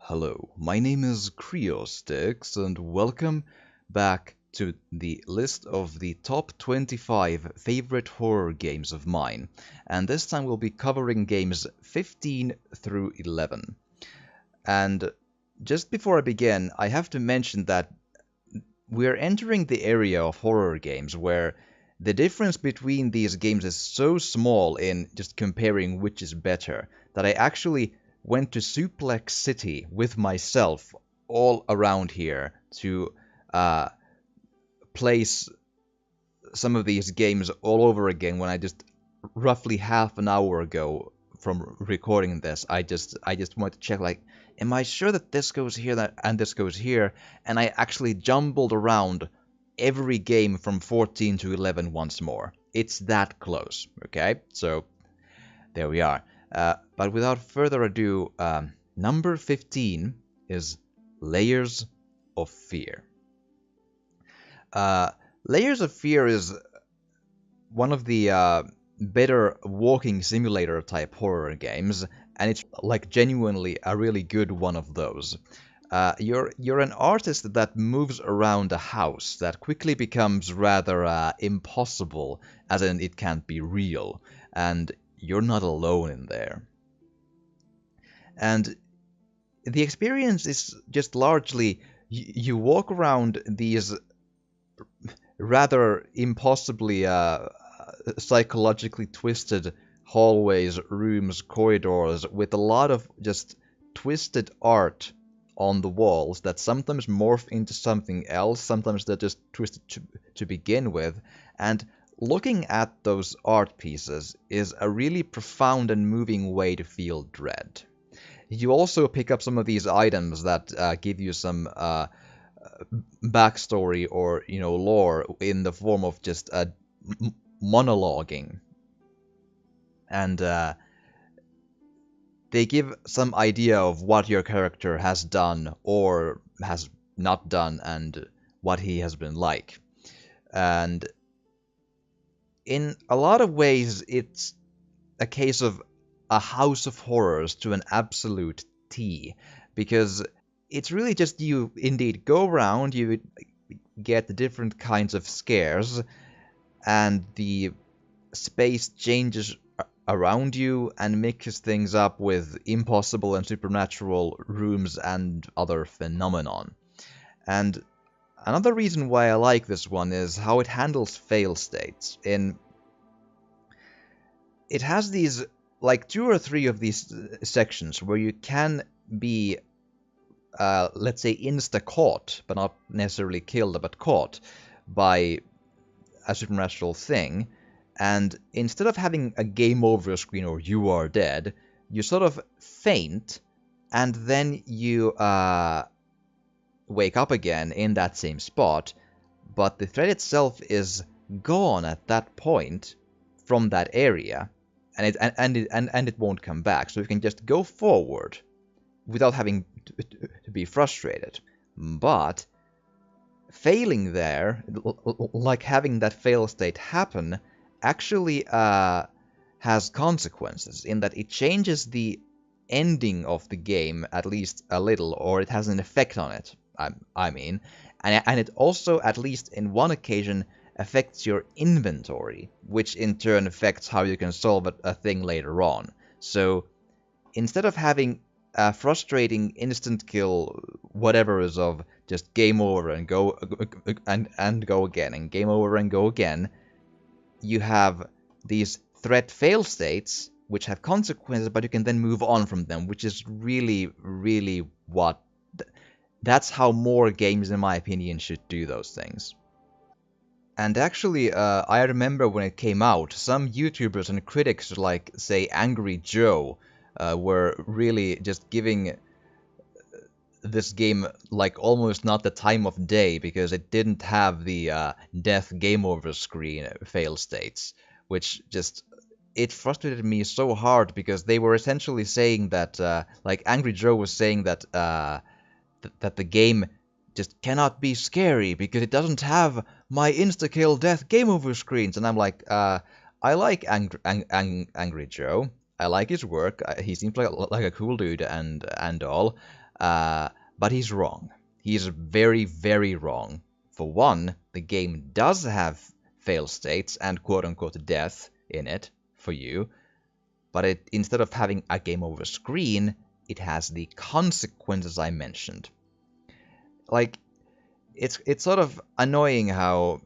Hello, my name is Creostix, and welcome back to the list of the top 25 favorite horror games of mine. And this time we'll be covering games 15 through 11. And just before I begin, I have to mention that we're entering the area of horror games where the difference between these games is so small in just comparing which is better that I actually went to Suplex City with myself all around here to uh, place some of these games all over again when I just roughly half an hour ago from recording this, I just wanted to check, like, am I sure that this goes here and this goes here? And I actually jumbled around every game from 14 to 11 once more. It's that close, okay? So there we are. But without further ado, number 15 is Layers of Fear. Layers of Fear is one of the better walking simulator type horror games, and it's like genuinely a really good one of those. You're an artist that moves around a house that quickly becomes rather impossible, as in it can't be real, and you're not alone in there. And the experience is just largely you walk around these rather impossibly psychologically twisted hallways, rooms, corridors with a lot of just twisted art on the walls that sometimes morph into something else, sometimes they're just twisted to begin with. And looking at those art pieces is a really profound and moving way to feel dread. You also pick up some of these items that give you some backstory or lore in the form of just monologuing, and they give some idea of what your character has done or has not done and what he has been like. And in a lot of ways, it's a case of a house of horrors to an absolute T, because it's really just you indeed go around, you get the different kinds of scares, and the space changes around you and mixes things up with impossible and supernatural rooms and other phenomenon. And another reason why I like this one is how it handles fail states. It has these, like, two or three of these sections where you can be let's say insta-caught, but not necessarily killed, but caught by a supernatural thing, and instead of having a game over screen or you are dead, you sort of faint, and then you wake up again in that same spot, but the threat itself is gone at that point from that area, and it won't come back, so you can just go forward without having to be frustrated. But failing there, like having that fail state happen, actually has consequences in that it changes the ending of the game at least a little, or it has an effect on it, I mean. And it also, at least in one occasion, affects your inventory, which in turn affects how you can solve a thing later on. So instead of having a frustrating instant kill, whatever is of just game over and go and go again, and game over and go again, you have these threat fail states which have consequences, but you can then move on from them, which is really, really what. That's how more games, in my opinion, should do those things. And actually, I remember when it came out, some YouTubers and critics, like, say, Angry Joe, were really just giving this game, like, almost not the time of day, because it didn't have the death game over screen fail states, which just, it frustrated me so hard, because they were essentially saying that, like, Angry Joe was saying that that the game just cannot be scary because it doesn't have my insta-kill death game over screens. And I'm like, I like Angry Joe. I like his work. He seems like a cool dude and all. But he's wrong. He's very, very wrong. For one, the game does have fail states and quote-unquote death in it for you, but instead of having a game over screen, it has the consequences I mentioned. Like, it's sort of annoying how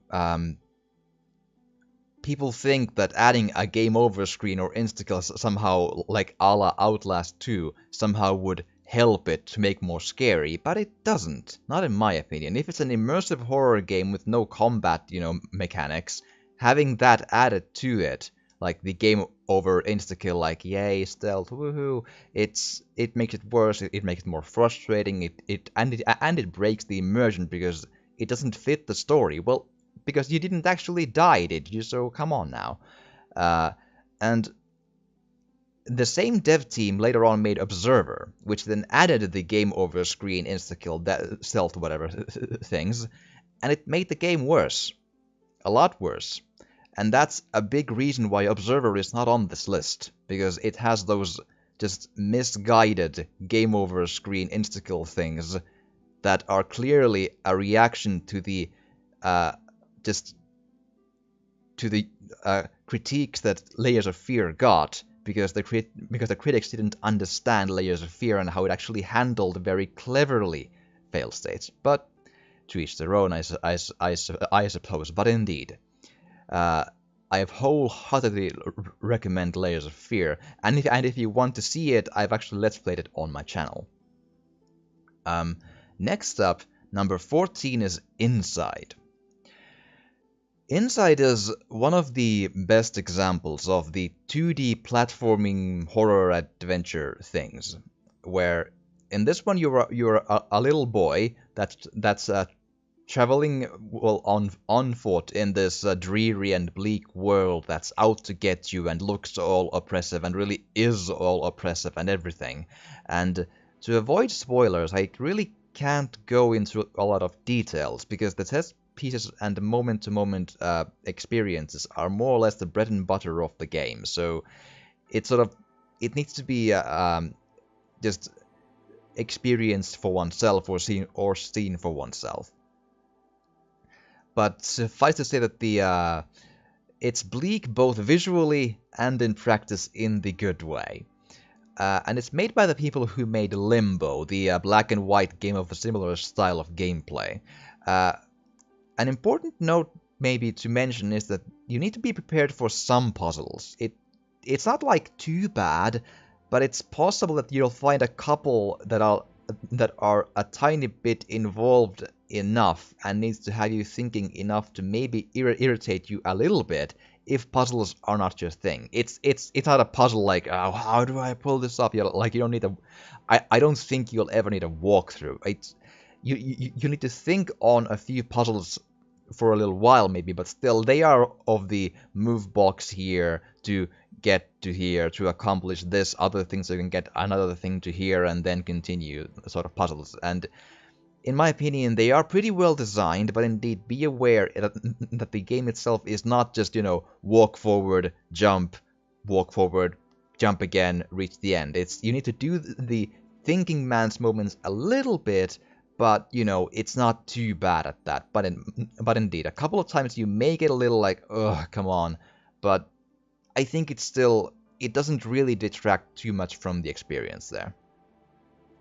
people think that adding a game over screen or insta-kill somehow, like a la Outlast 2, somehow would help it to make more scary, but it doesn't. Not in my opinion. If it's an immersive horror game with no combat, mechanics, having that added to it, like the game over insta-kill, like yay, stealth, woohoo, it makes it worse, it makes it more frustrating, and it breaks the immersion because it doesn't fit the story. Well, because you didn't actually die, did you? So come on now. And the same dev team later on made Observer, which then added the game over screen insta-kill, stealth, whatever things, and it made the game worse. A lot worse. And that's a big reason why Observer is not on this list, because it has those just misguided game over screen insta-kill things that are clearly a reaction to the critiques that Layers of Fear got, because the critics didn't understand Layers of Fear and how it actually handled very cleverly fail states. But to each their own, I suppose. But indeed, I wholeheartedly recommend Layers of Fear, and if you want to see it, I've actually let's played it on my channel. Next up, number 14 is Inside. Inside is one of the best examples of the 2D platforming horror adventure things, where in this one you're a little boy that's traveling on foot in this dreary and bleak world that's out to get you and looks all oppressive and really is all oppressive and everything. And to avoid spoilers, I really can't go into a lot of details because the test pieces and the moment-to-moment experiences are more or less the bread and butter of the game. So it needs to be just experienced for oneself or seen for oneself. But suffice to say that it's bleak both visually and in practice in the good way. And it's made by the people who made Limbo, the black and white game of a similar style of gameplay. An important note maybe to mention is that you need to be prepared for some puzzles. It's not like too bad, but it's possible that you'll find a couple that are a tiny bit involved enough and needs to have you thinking enough to maybe irritate you a little bit if puzzles are not your thing. It's not a puzzle like, oh, how do I pull this up? You don't need I don't think you'll ever need a walkthrough. You need to think on a few puzzles for a little while maybe, but still they are of the move box here to get to here to accomplish this other thing so you can get another thing to here and then continue sort of puzzles. And in my opinion, they are pretty well designed, but indeed be aware that the game itself is not just, walk forward, jump again, reach the end. You need to do the thinking man's moments a little bit, but, it's not too bad at that. But indeed, a couple of times you may get a little like, ugh, come on. But I think it doesn't really detract too much from the experience there.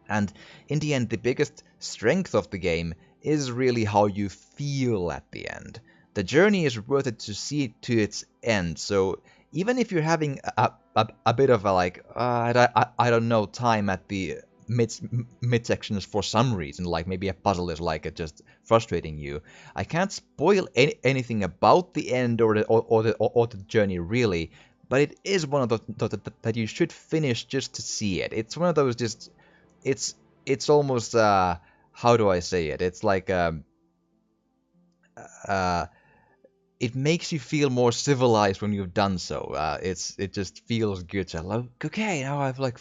And in the end, the biggest strength of the game is really how you feel at the end. The journey is worth it to see it to its end, so even if you're having a bit of a like, I don't know, time at the mid-sections for some reason, like maybe a puzzle is like just frustrating you, I can't spoil anything about the end or the journey really, but it is one of those that you should finish just to see it. It's one of those just... It's almost how do I say it? It's like it makes you feel more civilized when you've done so. It just feels good to like, okay, now I've like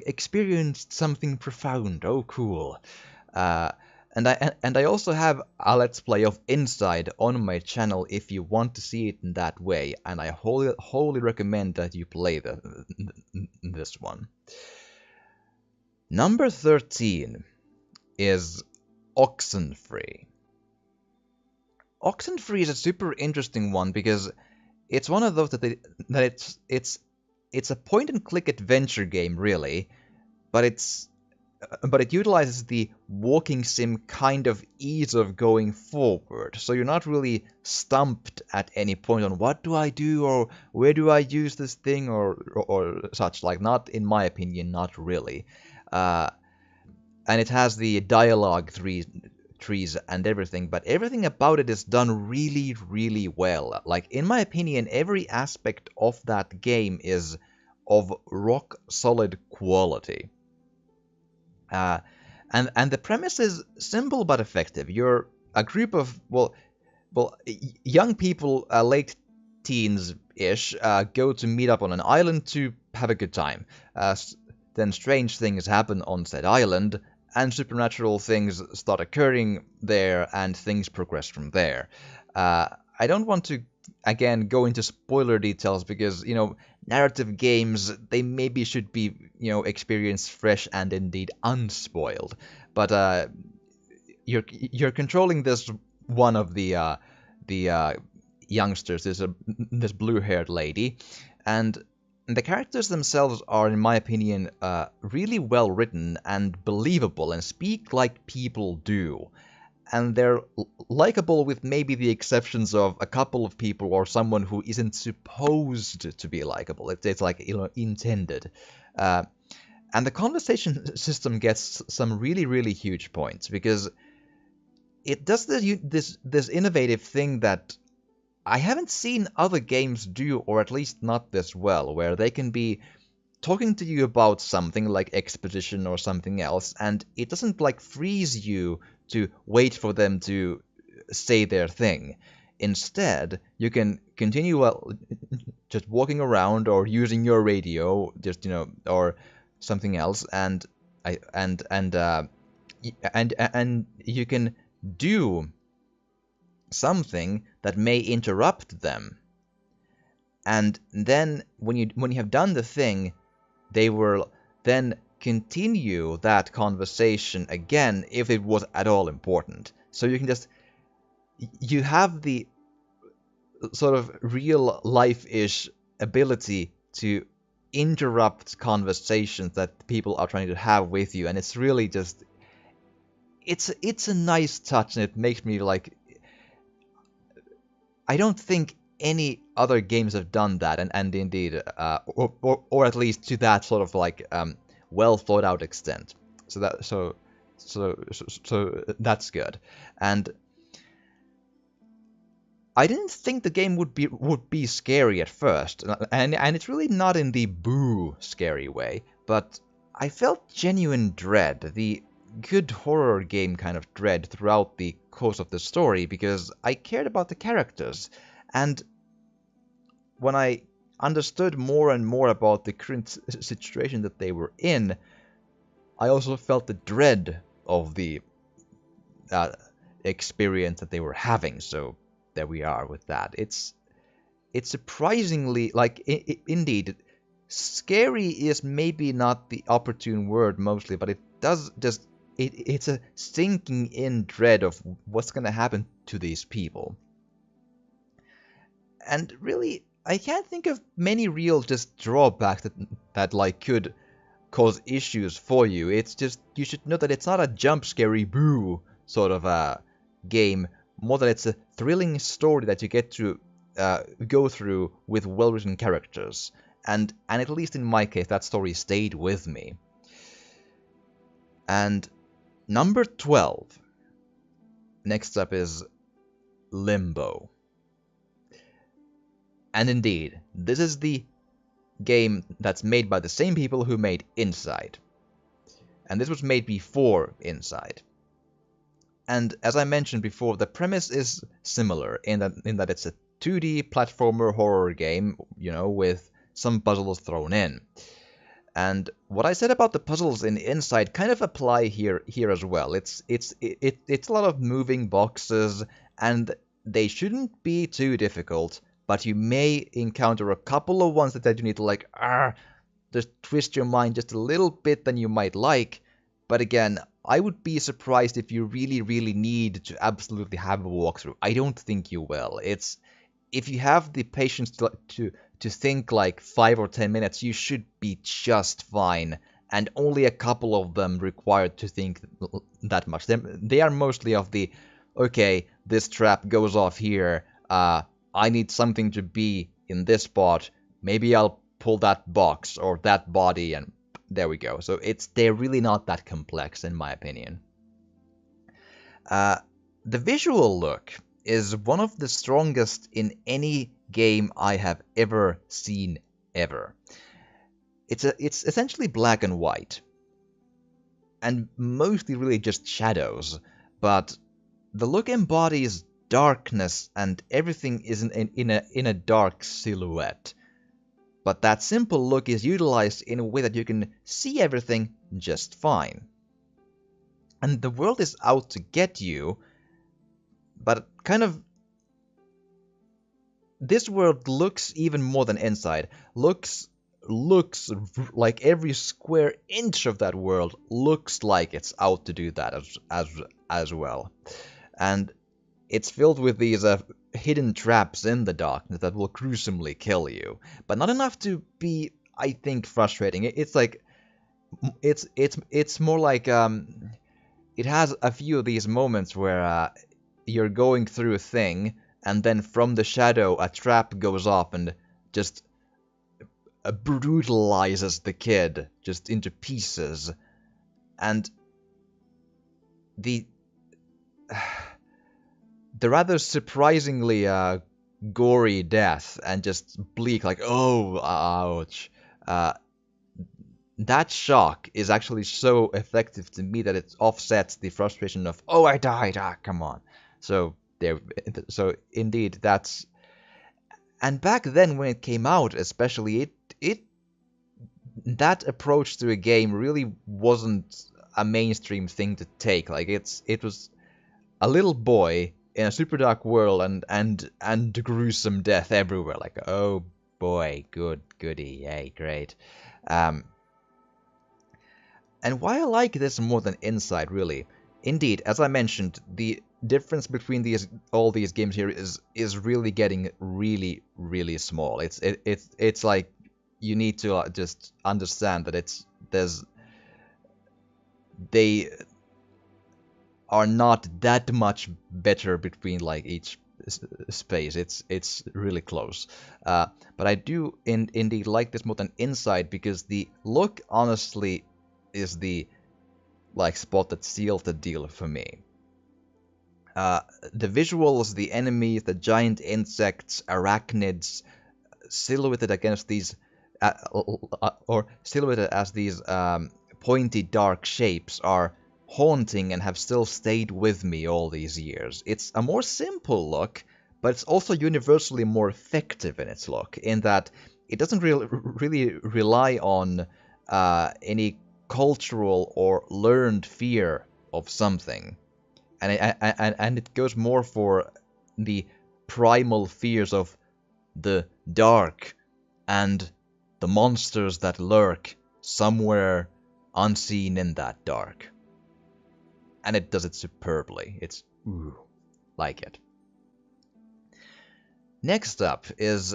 experienced something profound. Oh, cool. And I also have a let's play of Inside on my channel if you want to see it in that way, and I wholly recommend that you play this one. Number 13 is Oxenfree. Oxenfree is a super interesting one because it's one of those it's a point and click adventure game really, but it utilizes the walking sim kind of ease of going forward. So you're not really stumped at any point on what do I do or where do I use this thing or such. Like, not in my opinion, not really. Uh, and it has the dialogue trees and everything, but everything about it is done really, really well. Like, in my opinion, every aspect of that game is of rock solid quality. And the premise is simple but effective. You're a group of young people, late teens ish, go to meet up on an island to have a good time. Then strange things happen on said island, and supernatural things start occurring there, and things progress from there. I don't want to again go into spoiler details because narrative games, they maybe should be experienced fresh and indeed unspoiled. But you're controlling this one of the youngsters, this blue-haired lady, and the characters themselves are, in my opinion, really well written and believable and speak like people do. And they're likable with maybe the exceptions of a couple of people or someone who isn't supposed to be likable. It's like, intended. And the conversation system gets some really, really huge points because it does this innovative thing that I haven't seen other games do, or at least not this well, where they can be talking to you about something like exposition or something else, and it doesn't like freeze you to wait for them to say their thing. Instead, you can continue just walking around or using your radio, just or something else, and you can do something that may interrupt them. And then when you have done the thing, they will then continue that conversation again if it was at all important. So you have the sort of real life-ish ability to interrupt conversations that people are trying to have with you, and it's really just it's a nice touch, and it makes me like, I don't think any other games have done that, and indeed, or at least to that sort of like well thought out extent. So that's good. And I didn't think the game would be scary at first, and it's really not in the boo scary way, but I felt genuine dread, the good horror game kind of dread throughout the course of the story because I cared about the characters, and when I understood more and more about the current situation that they were in, I also felt the dread of the experience that they were having. So there we are with that. It's surprisingly, like, indeed, scary is maybe not the opportune word mostly, but it does just it's a sinking in dread of what's going to happen to these people. And really, I can't think of many real just drawbacks that like could cause issues for you. It's just, you should know that it's not a jump scary boo sort of a game, more that it's a thrilling story that you get to go through with well-written characters. And at least in my case, that story stayed with me. And number 12. Next up is Limbo. And indeed, this is the game that's made by the same people who made Inside. And this was made before Inside. And as I mentioned before, the premise is similar in that it's a 2D platformer horror game, with some puzzles thrown in. And what I said about the puzzles in Inside kind of apply here as well. It's a lot of moving boxes, and they shouldn't be too difficult, but you may encounter a couple of ones that you need to just twist your mind just a little bit than you might like. But again, I would be surprised if you really, really need to absolutely have a walkthrough. I don't think you will. It's if you have the patience to think like 5 or 10 minutes, you should be just fine. And only a couple of them required to think that much. They are mostly of the, okay, this trap goes off here. I need something to be in this spot. Maybe I'll pull that box or that body, and there we go. So they're really not that complex, in my opinion. The visual look is one of the strongest in any game I have ever seen, ever. It's essentially black and white, and mostly really just shadows, but the look embodies darkness, and everything is in a dark silhouette. But that simple look is utilized in a way that you can see everything just fine. And the world is out to get you, but kind of... This world looks even more than inside. Looks like every square inch of that world looks like it's out to do that as well. And it's filled with these hidden traps in the darkness that will gruesomely kill you, but not enough to be, I think, frustrating. It's like it's more like it has a few of these moments where you're going through a thing, and then from the shadow a trap goes off and just brutalizes the kid just into pieces, and the rather surprisingly gory death and just bleak, like, oh, ouch. That shock is actually so effective to me that it offsets the frustration of, oh, I died, come on. So indeed, that's... And back then when it came out, especially, that approach to a game really wasn't a mainstream thing to take. Like, it was a little boy in a super dark world and gruesome death everywhere. Like, oh boy, goody, yay, great. And why I like this more than Inside, really, indeed, as I mentioned, the difference between all these games here is really getting really, really small. It's like you need to just understand that they are not that much better between like each space. It's really close. But I do indeed like this more than Inside, because the look honestly is the like spot that seals the deal for me. The visuals, the enemies, the giant insects, arachnids, silhouetted against these or silhouetted as these pointy dark shapes are haunting and have still stayed with me all these years. It's a more simple look, but it's also universally more effective in its look, in that it doesn't really rely on any cultural or learned fear of something. And it goes more for the primal fears of the dark and the monsters that lurk somewhere unseen in that dark. And it does it superbly. It's like it. Next up is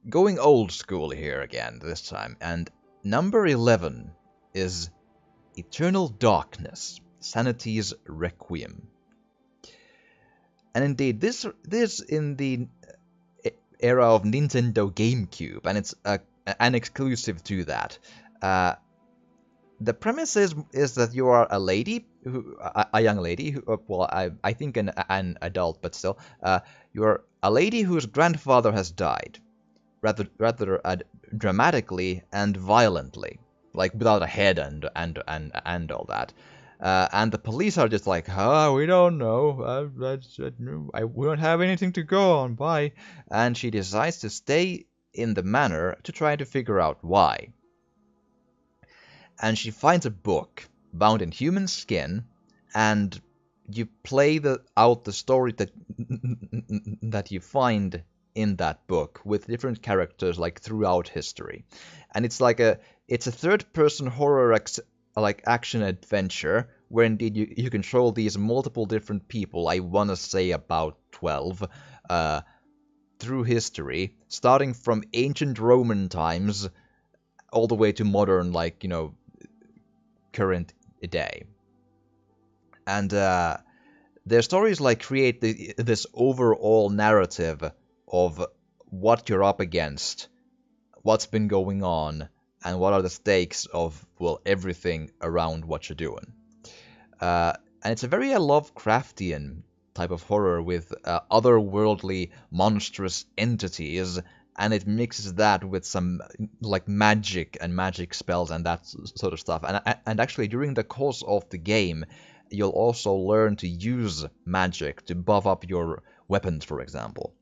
going old school here again this time, and number 11 is Eternal Darkness, Sanity's Requiem. And indeed, this in the era of Nintendo GameCube, and it's an exclusive to that. The premise is that you are a lady, a young lady, who, well, I think an adult, but still, you are a lady whose grandfather has died, rather dramatically and violently, like without a head and all that. And the police are just like, we don't know, we don't have anything to go on, bye. And she decides to stay in the manor to try to figure out why. And she finds a book bound in human skin, and you play out the story that you find in that book with different characters like throughout history, and it's a third-person horror like action adventure where indeed you control these multiple different people. I want to say about 12 through history, starting from ancient Roman times all the way to modern, like, you know, current day. And their stories like create this overall narrative of what you're up against, what's been going on, and what are the stakes of, well, everything around what you're doing. And it's a very Lovecraftian type of horror with otherworldly, monstrous entities, and it mixes that with some like magic and magic spells and that sort of stuff. And actually, during the course of the game, you'll also learn to use magic to buff up your weapons, for example.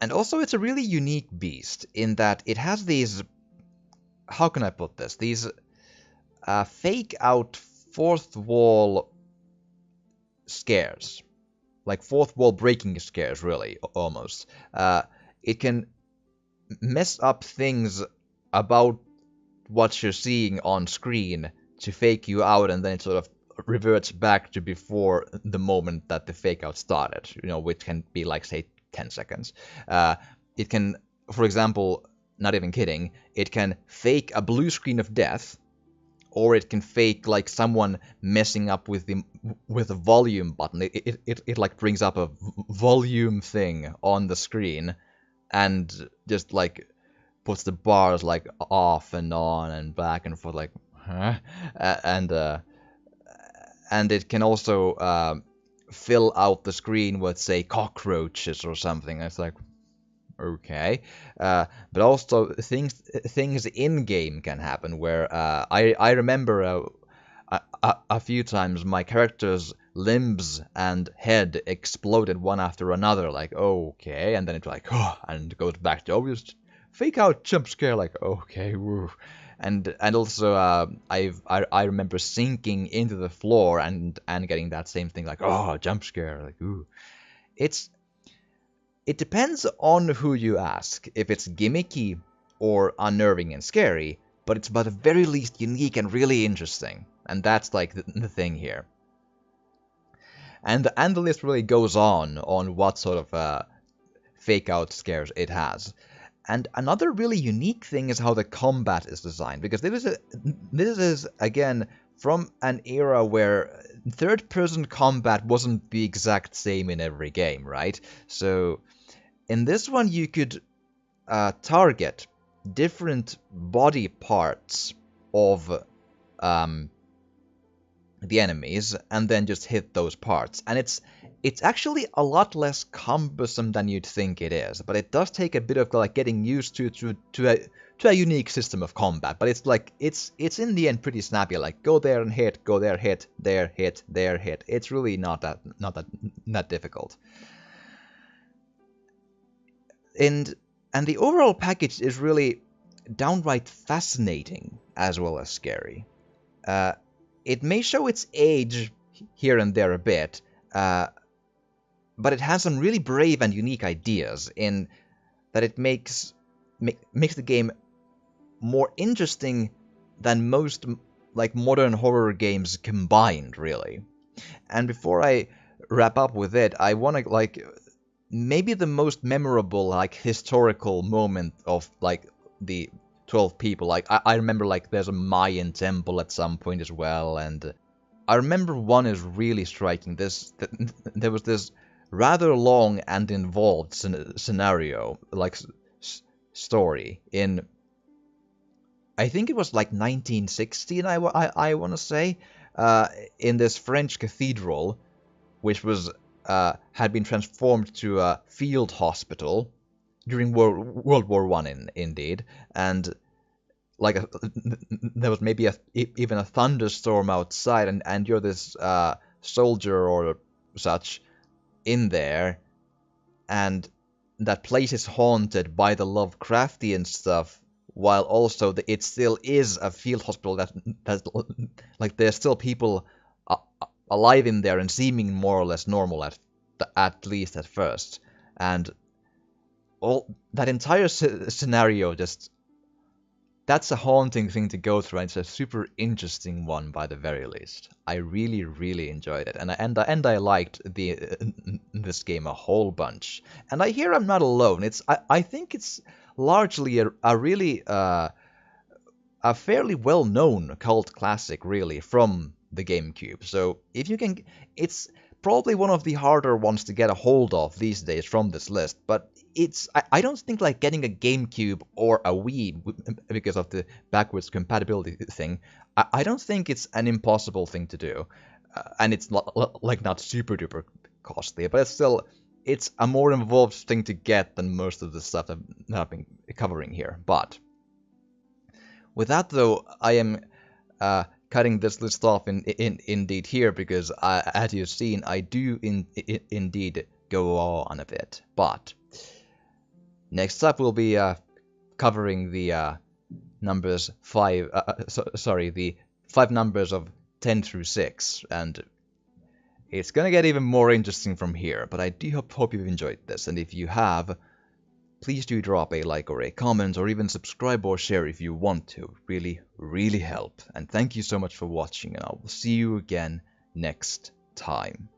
And also, it's a really unique beast in that it has these, how can I put this? These fake out fourth wall scares. Like fourth wall breaking scares, really, almost. It can mess up things about what you're seeing on screen to fake you out, and then it sort of reverts back to before the moment that the fake out started, you know, which can be like, say, 10 seconds. It can, for example, not even kidding, it can fake a blue screen of death, or it can fake like someone messing up with the volume button. It like brings up a volume thing on the screen and just like puts the bars like off and on and back and forth, like, huh? And it can also fill out the screen with, say, cockroaches or something. It's like, okay, but also things in game can happen where I remember a few times my character's limbs and head exploded one after another, like, okay, and then it's like, oh, and goes back to, oh, just fake out jump scare, like, okay, woo. And also I remember sinking into the floor and getting that same thing, like, oh, jump scare, like, ooh. It depends on who you ask, if it's gimmicky or unnerving and scary, but it's by the very least unique and really interesting. And that's like the thing here. And the list really goes on what sort of fake out scares it has. And another really unique thing is how the combat is designed, because this is again from an era where third-person combat wasn't the exact same in every game, right? So in this one, you could target different body parts of the enemies and then just hit those parts. And it's actually a lot less cumbersome than you'd think it is, but it does take a bit of like getting used to a unique system of combat. But it's like it's in the end pretty snappy. Like, go there and hit, go there, hit, there, hit, there, hit. It's really not that difficult. And the overall package is really downright fascinating as well as scary. It may show its age here and there a bit, but it has some really brave and unique ideas in that it makes the game more interesting than most like modern horror games combined, really. And before I wrap up with it, I want to like maybe the most memorable like historical moment of like the 12 people. Like I remember like there's a Mayan temple at some point as well, and I remember one is really striking. There was this rather long and involved scenario, like story in, I think it was like 1916, I want to say, in this French cathedral, which was had been transformed to a field hospital during World War One, indeed, and like there was maybe even a thunderstorm outside, and you're this soldier or such in there, and that place is haunted by the Lovecraftian stuff, while also it still is a field hospital that like there's still people alive in there and seeming more or less normal at at least at first. And all that entire scenario just... That's a haunting thing to go through, and it's a super interesting one by the very least. I really, really enjoyed it, and I liked this game a whole bunch. And I hear I'm not alone. I think it's largely a really a fairly well-known cult classic, really, from the GameCube. So if you can, it's probably one of the harder ones to get a hold of these days from this list, but I don't think like getting a GameCube or a Wii, because of the backwards compatibility thing, I don't think it's an impossible thing to do, and it's like not super duper costly, but it's a more involved thing to get than most of the stuff that I've been covering here. But with that though, I am cutting this list off indeed here, because as you've seen, I do indeed go on a bit. But next up, we'll be covering the numbers the 5 numbers of 10 through 6, and it's gonna get even more interesting from here. But I do hope you've enjoyed this, and if you have, please do drop a like or a comment, or even subscribe or share if you want to. Really, really help. And thank you so much for watching, and I will see you again next time.